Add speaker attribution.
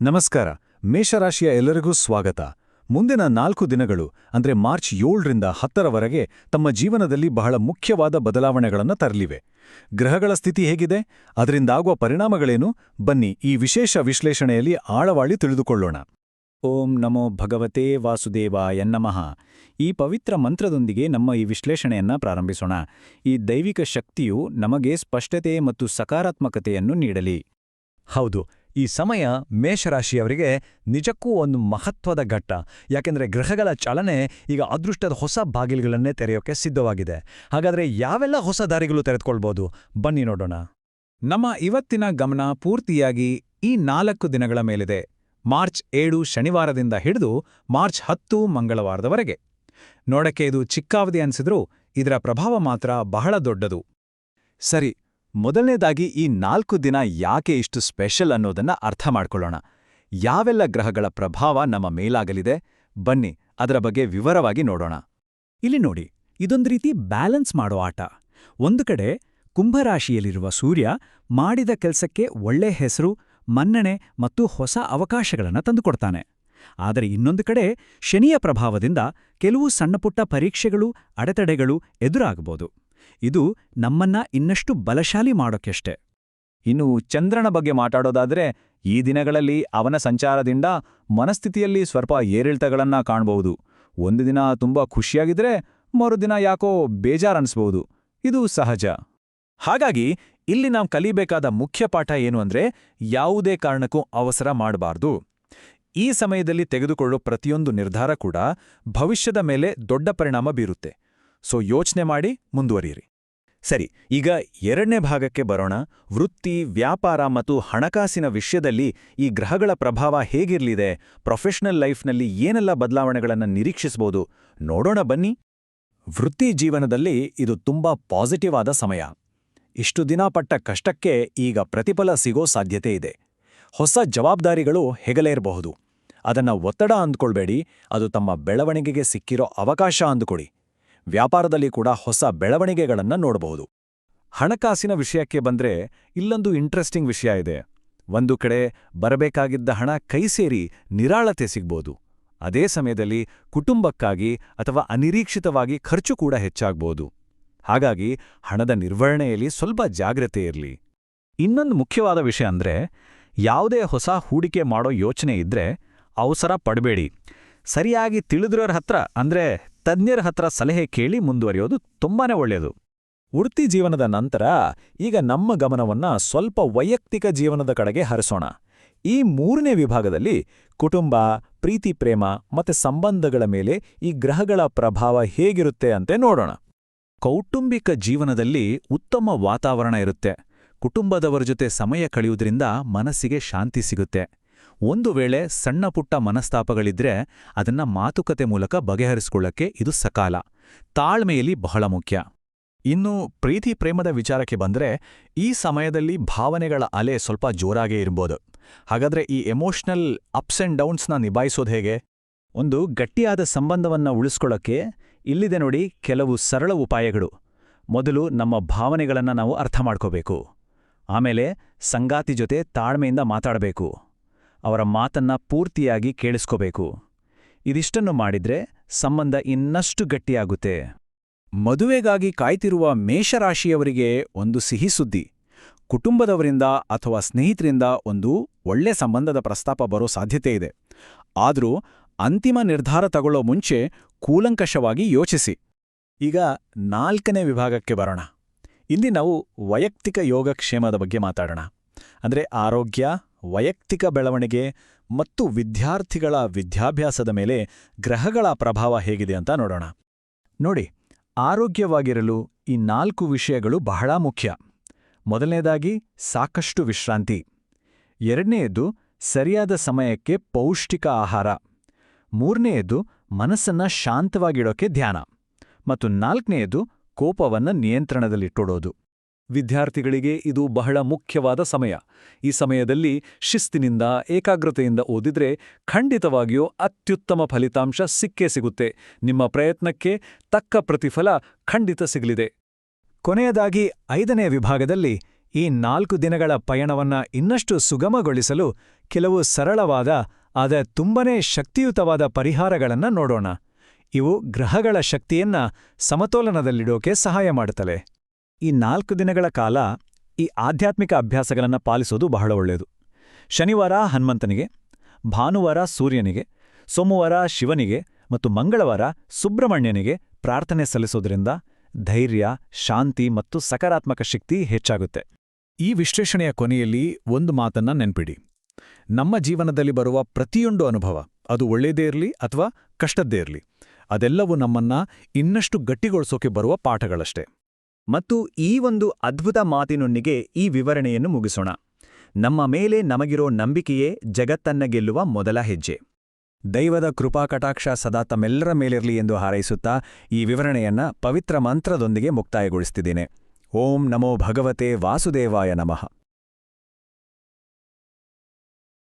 Speaker 1: ನಮಸ್ಕಾರ. ಮೇಷರಾಶಿಯ ಎಲ್ಲರಿಗೂ ಸ್ವಾಗತ. ಮುಂದಿನ 4 ದಿನಗಳು ಅಂದ್ರೆ ಮಾರ್ಚ್ 7ರಿಂದ 10ರವರೆಗೆ ತಮ್ಮ ಜೀವನದಲ್ಲಿ ಬಹಳ ಮುಖ್ಯವಾದ ಬದಲಾವಣೆಗಳನ್ನು ತರಲಿವೆ. ಗ್ರಹಗಳ ಸ್ಥಿತಿ ಹೇಗಿದೆ, ಅದರಿಂದಾಗುವ ಪರಿಣಾಮಗಳೇನು, ಬನ್ನಿ ಈ ವಿಶೇಷ ವಿಶ್ಲೇಷಣೆಯಲ್ಲಿ ಆಳವಾಗಿ ತಿಳಿದುಕೊಳ್ಳೋಣ.
Speaker 2: ಓಂ ನಮೋ ಭಗವತೆ ವಾಸುದೇವಾಯ ನಮಃ. ಈ ಪವಿತ್ರ ಮಂತ್ರದೊಂದಿಗೆ ನಮ್ಮ ಈ ವಿಶ್ಲೇಷಣೆಯನ್ನ ಪ್ರಾರಂಭಿಸೋಣ. ಈ ದೈವಿಕ ಶಕ್ತಿಯು ನಮಗೆ ಸ್ಪಷ್ಟತೆ ಮತ್ತು ಸಕಾರಾತ್ಮಕತೆಯನ್ನು ನೀಡಲಿ.
Speaker 3: ಹೌದು, ಈ ಸಮಯ ಮೇಷರಾಶಿಯವರಿಗೆ ನಿಜಕ್ಕೂ ಒಂದು ಮಹತ್ವದ ಘಟ್ಟ. ಯಾಕೆಂದರೆ ಗ್ರಹಗಳ ಚಾಲನೆ ಈಗ ಅದೃಷ್ಟದ ಹೊಸ ಬಾಗಿಲುಗಳನ್ನೇ ತೆರೆಯೋಕೆ ಸಿದ್ಧವಾಗಿದೆ. ಹಾಗಾದರೆ ಯಾವೆಲ್ಲ ಹೊಸ ದಾರಿಗಳು ತೆರೆದುಕೊಳ್ಬೋದು, ಬನ್ನಿ ನೋಡೋಣ.
Speaker 2: ನಮ್ಮ ಇವತ್ತಿನ ಗಮನ ಪೂರ್ತಿಯಾಗಿ ಈ 4 ದಿನಗಳ ಮೇಲಿದೆ. ಮಾರ್ಚ್ 7 ಶನಿವಾರದಿಂದ ಹಿಡಿದು ಮಾರ್ಚ್ 10 ಮಂಗಳವಾರದವರೆಗೆ. ನೋಡಕ್ಕೆ ಇದು ಚಿಕ್ಕಾವಧಿ ಅನಿಸಿದ್ರೂ ಇದರ ಪ್ರಭಾವ ಮಾತ್ರ ಬಹಳ ದೊಡ್ಡದು.
Speaker 1: ಸರಿ, ಮೊದಲನೇದಾಗಿ ಈ 4 ದಿನ ಯಾಕೆ ಇಷ್ಟು ಸ್ಪೆಷಲ್ ಅನ್ನೋದನ್ನ ಅರ್ಥ ಮಾಡ್ಕೊಳ್ಳೋಣ. ಯಾವೆಲ್ಲ ಗ್ರಹಗಳ ಪ್ರಭಾವ ನಮ್ಮ ಮೇಲಾಗಲಿದೆ, ಬನ್ನಿ ಅದರ ಬಗ್ಗೆ ವಿವರವಾಗಿ ನೋಡೋಣ.
Speaker 2: ಇಲ್ಲಿ ನೋಡಿ, ಇದೊಂದು ರೀತಿ ಬ್ಯಾಲೆನ್ಸ್ ಮಾಡೋ ಆಟ. ಒಂದು ಕಡೆ ಕುಂಭರಾಶಿಯಲ್ಲಿರುವ ಸೂರ್ಯ ಮಾಡಿದ ಕೆಲಸಕ್ಕೆ ಒಳ್ಳೆ ಹೆಸರು, ಮನ್ನಣೆ ಮತ್ತು ಹೊಸ ಅವಕಾಶಗಳನ್ನು ತಂದುಕೊಡ್ತಾನೆ. ಆದರೆ ಇನ್ನೊಂದು ಕಡೆ ಶನಿಯ ಪ್ರಭಾವದಿಂದ ಕೆಲವು ಸಣ್ಣಪುಟ್ಟ ಪರೀಕ್ಷೆಗಳು, ಅಡೆತಡೆಗಳು ಎದುರಾಗಬಹುದು. ಇದು ನಮ್ಮನ್ನ ಇನ್ನಷ್ಟು ಬಲಶಾಲಿ ಮಾಡೋಕೆಷ್ಟೆ.
Speaker 1: ಇನ್ನು ಚಂದ್ರನ ಬಗ್ಗೆ ಮಾತಾಡೋದಾದ್ರೆ, ಈ ದಿನಗಳಲ್ಲಿ ಅವನ ಸಂಚಾರದಿಂದ ಮನಸ್ಥಿತಿಯಲ್ಲಿ ಸ್ವಲ್ಪ ಏರಿಳಿತಗಳನ್ನ ಕಾಣಬಹುದು. ಒಂದು ದಿನ ತುಂಬಾ ಖುಷಿಯಾಗಿದ್ರೆ ಮರುದಿನ ಯಾಕೋ ಬೇಜಾರನ್ಸ್ಬಹುದು. ಇದು ಸಹಜ. ಹಾಗಾಗಿ ಇಲ್ಲಿ ನಾವು ಕಲಿಬೇಕಾದ ಮುಖ್ಯ ಪಾಠ ಏನು ಅಂದ್ರೆ, ಯಾವುದೇ ಕಾರಣಕ್ಕೂ ಅವಸರ ಮಾಡಬಾರ್ದು. ಈ ಸಮಯದಲ್ಲಿ ತೆಗೆದುಕೊಳ್ಳೋ ಪ್ರತಿಯೊಂದು ನಿರ್ಧಾರ ಕೂಡ ಭವಿಷ್ಯದ ಮೇಲೆ ದೊಡ್ಡ ಪರಿಣಾಮ ಬೀರುತ್ತೆ. ಸೊ ಯೋಚನೆ ಮಾಡಿ ಮುಂದುವರಿಯಿರಿ. ಸರಿ, ಈಗ 2ನೇ ಭಾಗಕ್ಕೆ ಬರೋಣ. ವೃತ್ತಿ, ವ್ಯಾಪಾರ ಮತ್ತು ಹಣಕಾಸಿನ ವಿಷಯದಲ್ಲಿ ಈ ಗ್ರಹಗಳ ಪ್ರಭಾವ ಹೇಗಿರಲಿದೆ, ಪ್ರೊಫೆಷನಲ್ ಲೈಫ್ನಲ್ಲಿ ಏನೆಲ್ಲ ಬದಲಾವಣೆಗಳನ್ನು ನಿರೀಕ್ಷಿಸಬಹುದು ನೋಡೋಣ ಬನ್ನಿ. ವೃತ್ತಿ ಜೀವನದಲ್ಲಿ ಇದು ತುಂಬಾ ಪಾಸಿಟಿವ್ ಆದ ಸಮಯ. ಇಷ್ಟು ದಿನ ಪಟ್ಟ ಕಷ್ಟಕ್ಕೆ ಈಗ ಪ್ರತಿಫಲ ಸಿಗೋ ಸಾಧ್ಯತೆ ಇದೆ. ಹೊಸ ಜವಾಬ್ದಾರಿಗಳು ಹೆಗಲೇರಬಹುದು. ಅದನ್ನ ಒತ್ತಡ ಅಂದ್ಕೊಳ್ಬೇಡಿ, ಅದು ತಮ್ಮ ಬೆಳವಣಿಗೆಗೆ ಸಿಕ್ಕಿರೋ ಅವಕಾಶ ಅಂದುಕೊಡಿ. ವ್ಯಾಪಾರದಲ್ಲಿ ಕೂಡ ಹೊಸ ಬೆಳವಣಿಗೆಗಳನ್ನು ನೋಡಬಹುದು. ಹಣಕಾಸಿನ ವಿಷಯಕ್ಕೆ ಬಂದ್ರೆ ಇಲ್ಲೊಂದು ಇಂಟ್ರೆಸ್ಟಿಂಗ್ ವಿಷಯ ಇದೆ. ಒಂದು ಕಡೆ ಬರಬೇಕಾಗಿದ್ದ ಹಣ ಕೈ ಸೇರಿ ನಿರಾಳತೆ ಸಿಗ್ಬೋದು. ಅದೇ ಸಮಯದಲ್ಲಿ ಕುಟುಂಬಕ್ಕಾಗಿ ಅಥವಾ ಅನಿರೀಕ್ಷಿತವಾಗಿ ಖರ್ಚು ಕೂಡ ಹೆಚ್ಚಾಗ್ಬೋದು. ಹಾಗಾಗಿ ಹಣದ ನಿರ್ವಹಣೆಯಲ್ಲಿ ಸ್ವಲ್ಪ ಜಾಗ್ರತೆ ಇರಲಿ. ಇನ್ನೊಂದು ಮುಖ್ಯವಾದ ವಿಷಯ ಅಂದ್ರೆ, ಯಾವುದೇ ಹೊಸ ಹೂಡಿಕೆ ಮಾಡೋ ಯೋಚನೆ ಇದ್ರೆ ಅವಸರ ಪಡಬೇಡಿ. ಸರಿಯಾಗಿ ತಿಳಿದಿರೋರ ಹತ್ರ ಅಂದ್ರೆ ತಜ್ಞರ ಹತ್ರ ಸಲಹೆ ಕೇಳಿ ಮುಂದುವರಿಯೋದು ತುಂಬಾನೇ ಒಳ್ಳೆಯದು. ವೃತ್ತಿ ಜೀವನದ ನಂತರ ಈಗ ನಮ್ಮ ಗಮನವನ್ನ ಸ್ವಲ್ಪ ವೈಯಕ್ತಿಕ ಜೀವನದ ಕಡೆಗೆ ಹರಿಸೋಣ. ಈ 3ನೇ ವಿಭಾಗದಲ್ಲಿ ಕುಟುಂಬ, ಪ್ರೀತಿ, ಪ್ರೇಮ ಮತ್ತೆ ಸಂಬಂಧಗಳ ಮೇಲೆ ಈ ಗ್ರಹಗಳ ಪ್ರಭಾವ ಹೇಗಿರುತ್ತೆ ಅಂತ ನೋಡೋಣ. ಕೌಟುಂಬಿಕ ಜೀವನದಲ್ಲಿ ಉತ್ತಮ ವಾತಾವರಣ ಇರುತ್ತೆ. ಕುಟುಂಬದವರ ಜೊತೆ ಸಮಯ ಕಳೆಯುವುದರಿಂದ ಮನಸ್ಸಿಗೆ ಶಾಂತಿ ಸಿಗುತ್ತೆ. ಒಂದು ವೇಳೆ ಸಣ್ಣ ಪುಟ್ಟ ಮನಸ್ತಾಪಗಳಿದ್ರೆ ಅದನ್ನ ಮಾತುಕತೆ ಮೂಲಕ ಬಗೆಹರಿಸಿಕೊಳ್ಳಕ್ಕೆ ಇದು ಸಕಾಲ. ತಾಳ್ಮೆಯಲ್ಲಿ ಬಹಳ ಮುಖ್ಯ. ಇನ್ನು ಪ್ರೀತಿ ಪ್ರೇಮದ ವಿಚಾರಕ್ಕೆ ಬಂದ್ರೆ, ಈ ಸಮಯದಲ್ಲಿ ಭಾವನೆಗಳ ಅಲೆ ಸ್ವಲ್ಪ ಜೋರಾಗೇ ಇರ್ಬೋದು. ಹಾಗಾದ್ರೆ ಈ ಎಮೋಷನಲ್ ಅಪ್ಸ್ ಅಂಡ್ ಡೌನ್ಸ್ನ ನಿಭಾಯಿಸೋದು ಹೇಗೆ? ಒಂದು ಗಟ್ಟಿಯಾದ ಸಂಬಂಧವನ್ನ ಉಳಿಸ್ಕೊಳ್ಳೋಕ್ಕೆ ಇಲ್ಲಿದೆ ನೋಡಿ ಕೆಲವು ಸರಳ ಉಪಾಯಗಳು. ಮೊದಲು ನಮ್ಮ ಭಾವನೆಗಳನ್ನ ನಾವು ಅರ್ಥ ಮಾಡ್ಕೋಬೇಕು. ಆಮೇಲೆ ಸಂಗಾತಿ ಜೊತೆ ತಾಳ್ಮೆಯಿಂದ ಮಾತಾಡಬೇಕು. ಅವರ ಮಾತನ್ನ ಪೂರ್ತಿಯಾಗಿ ಕೇಳಿಸ್ಕೋಬೇಕು. ಇದಿಷ್ಟನ್ನು ಮಾಡಿದ್ರೆ ಸಂಬಂಧ ಇನ್ನಷ್ಟು ಗಟ್ಟಿಯಾಗುತ್ತೆ. ಮದುವೆಗಾಗಿ ಕಾಯ್ತಿರುವ ಮೇಷರಾಶಿಯವರಿಗೆ ಒಂದು ಸಿಹಿ ಸುದ್ದಿ. ಕುಟುಂಬದವರಿಂದ ಅಥವಾ ಸ್ನೇಹಿತರಿಂದ ಒಂದು ಒಳ್ಳೆ ಸಂಬಂಧದ ಪ್ರಸ್ತಾಪ ಬರೋ ಸಾಧ್ಯತೆ ಇದೆ. ಆದರೂ ಅಂತಿಮ ನಿರ್ಧಾರ ತಗೊಳ್ಳೋ ಮುಂಚೆ ಕೂಲಂಕಷವಾಗಿ ಯೋಚಿಸಿ. ಈಗ 4ನೇ ವಿಭಾಗಕ್ಕೆ ಬರೋಣ. ಇಲ್ಲಿ ನಾವು ವೈಯಕ್ತಿಕ ಯೋಗಕ್ಷೇಮದ ಬಗ್ಗೆ ಮಾತಾಡೋಣ. ಅಂದ್ರೆ ಆರೋಗ್ಯ, ವೈಯಕ್ತಿಕ ಬೆಳವಣಿಗೆ ಮತ್ತು ವಿದ್ಯಾರ್ಥಿಗಳ ವಿದ್ಯಾಭ್ಯಾಸದ ಮೇಲೆ ಗ್ರಹಗಳ ಪ್ರಭಾವ ಹೇಗಿದೆ ಅಂತ ನೋಡೋಣ. ನೋಡಿ, ಆರೋಗ್ಯವಾಗಿರಲು ಈ 4 ವಿಷಯಗಳು ಬಹಳ ಮುಖ್ಯ. ಮೊದಲನೇದಾಗಿ ಸಾಕಷ್ಟು ವಿಶ್ರಾಂತಿ. 2ನೇದು ಸರಿಯಾದ ಸಮಯಕ್ಕೆ ಪೌಷ್ಟಿಕ ಆಹಾರ. 3ನೇದು ಮನಸ್ಸನ್ನ ಶಾಂತವಾಗಿಡೋಕೆ ಧ್ಯಾನ. ಮತ್ತು 4ನೇದು ಕೋಪವನ್ನ ನಿಯಂತ್ರಣದಲ್ಲಿಟ್ಟೋಡೋದು. ವಿದ್ಯಾರ್ಥಿಗಳಿಗೆ ಇದು ಬಹಳ ಮುಖ್ಯವಾದ ಸಮಯ. ಈ ಸಮಯದಲ್ಲಿ ಶಿಸ್ತಿನಿಂದ, ಏಕಾಗ್ರತೆಯಿಂದ ಓದಿದ್ರೆ ಖಂಡಿತವಾಗಿಯೂ ಅತ್ಯುತ್ತಮ ಫಲಿತಾಂಶ ಸಿಕ್ಕೇ ಸಿಗುತ್ತೆ. ನಿಮ್ಮ ಪ್ರಯತ್ನಕ್ಕೆ ತಕ್ಕ ಪ್ರತಿಫಲ ಖಂಡಿತ ಸಿಗಲಿದೆ. ಕೊನೆಯದಾಗಿ 5ನೇ ವಿಭಾಗದಲ್ಲಿ ಈ 4 ದಿನಗಳ ಪಯಣವನ್ನ ಇನ್ನಷ್ಟು ಸುಗಮಗೊಳಿಸಲು
Speaker 2: ಕೆಲವು ಸರಳವಾದ ಆದರೆ ತುಂಬನೇ ಶಕ್ತಿಯುತವಾದ ಪರಿಹಾರಗಳನ್ನ ನೋಡೋಣ. ಇವು ಗ್ರಹಗಳ ಶಕ್ತಿಯನ್ನ ಸಮತೋಲನದಲ್ಲಿಡೋಕೆ ಸಹಾಯ ಮಾಡುತ್ತವೆ. ಈ 4 ದಿನಗಳ ಕಾಲ ಈ ಆಧ್ಯಾತ್ಮಿಕ ಅಭ್ಯಾಸಗಳನ್ನು ಪಾಲಿಸೋದು ಬಹಳ ಒಳ್ಳೆಯದು. ಶನಿವಾರ ಹನುಮಂತನಿಗೆ, ಭಾನುವಾರ ಸೂರ್ಯನಿಗೆ, ಸೋಮವಾರ ಶಿವನಿಗೆ ಮತ್ತು ಮಂಗಳವಾರ ಸುಬ್ರಹ್ಮಣ್ಯನಿಗೆ ಪ್ರಾರ್ಥನೆ ಸಲ್ಲಿಸೋದ್ರಿಂದ ಧೈರ್ಯ, ಶಾಂತಿ ಮತ್ತು ಸಕಾರಾತ್ಮಕ ಶಕ್ತಿ ಹೆಚ್ಚಾಗುತ್ತೆ.
Speaker 1: ಈ ವಿಶ್ಲೇಷಣೆಯ ಕೊನೆಯಲ್ಲಿ ಒಂದು ಮಾತನ್ನ ನೆನ್ಪಿಡಿ. ನಮ್ಮ ಜೀವನದಲ್ಲಿ ಬರುವ ಪ್ರತಿಯೊಂದು ಅನುಭವ, ಅದು ಒಳ್ಳೆಯದೇ ಇರಲಿ ಅಥವಾ ಕಷ್ಟದ್ದೇ ಇರಲಿ, ಅದೆಲ್ಲವೂ ನಮ್ಮನ್ನ ಇನ್ನಷ್ಟು ಗಟ್ಟಿಗೊಳಿಸೋಕೆ ಬರುವ ಪಾಠಗಳಷ್ಟೇ.
Speaker 2: ಮತ್ತು ಈ ಒಂದು ಅದ್ಭುತ ಮಾತಿನೊಂದಿಗೆ ಈ ವಿವರಣೆಯನ್ನು ಮುಗಿಸೋಣ. ನಮ್ಮ ಮೇಲೆ ನಮಗಿರೋ ನಂಬಿಕೆಯೇ ಜಗತ್ತನ್ನ ಗೆಲ್ಲುವ ಮೊದಲ ಹೆಜ್ಜೆ.
Speaker 1: ದೈವದ ಕೃಪಾಕಟಾಕ್ಷ ಸದಾ ತಮ್ಮೆಲ್ಲರ ಮೇಲಿರಲಿ ಎಂದು ಹಾರೈಸುತ್ತಾ ಈ ವಿವರಣೆಯನ್ನ ಪವಿತ್ರ ಮಂತ್ರದೊಂದಿಗೆ ಮುಕ್ತಾಯಗೊಳಿಸ್ತಿದ್ದೇನೆ. ಓಂ ನಮೋ ಭಗವತೆ ವಾಸುದೇವಾಯ ನಮಃ.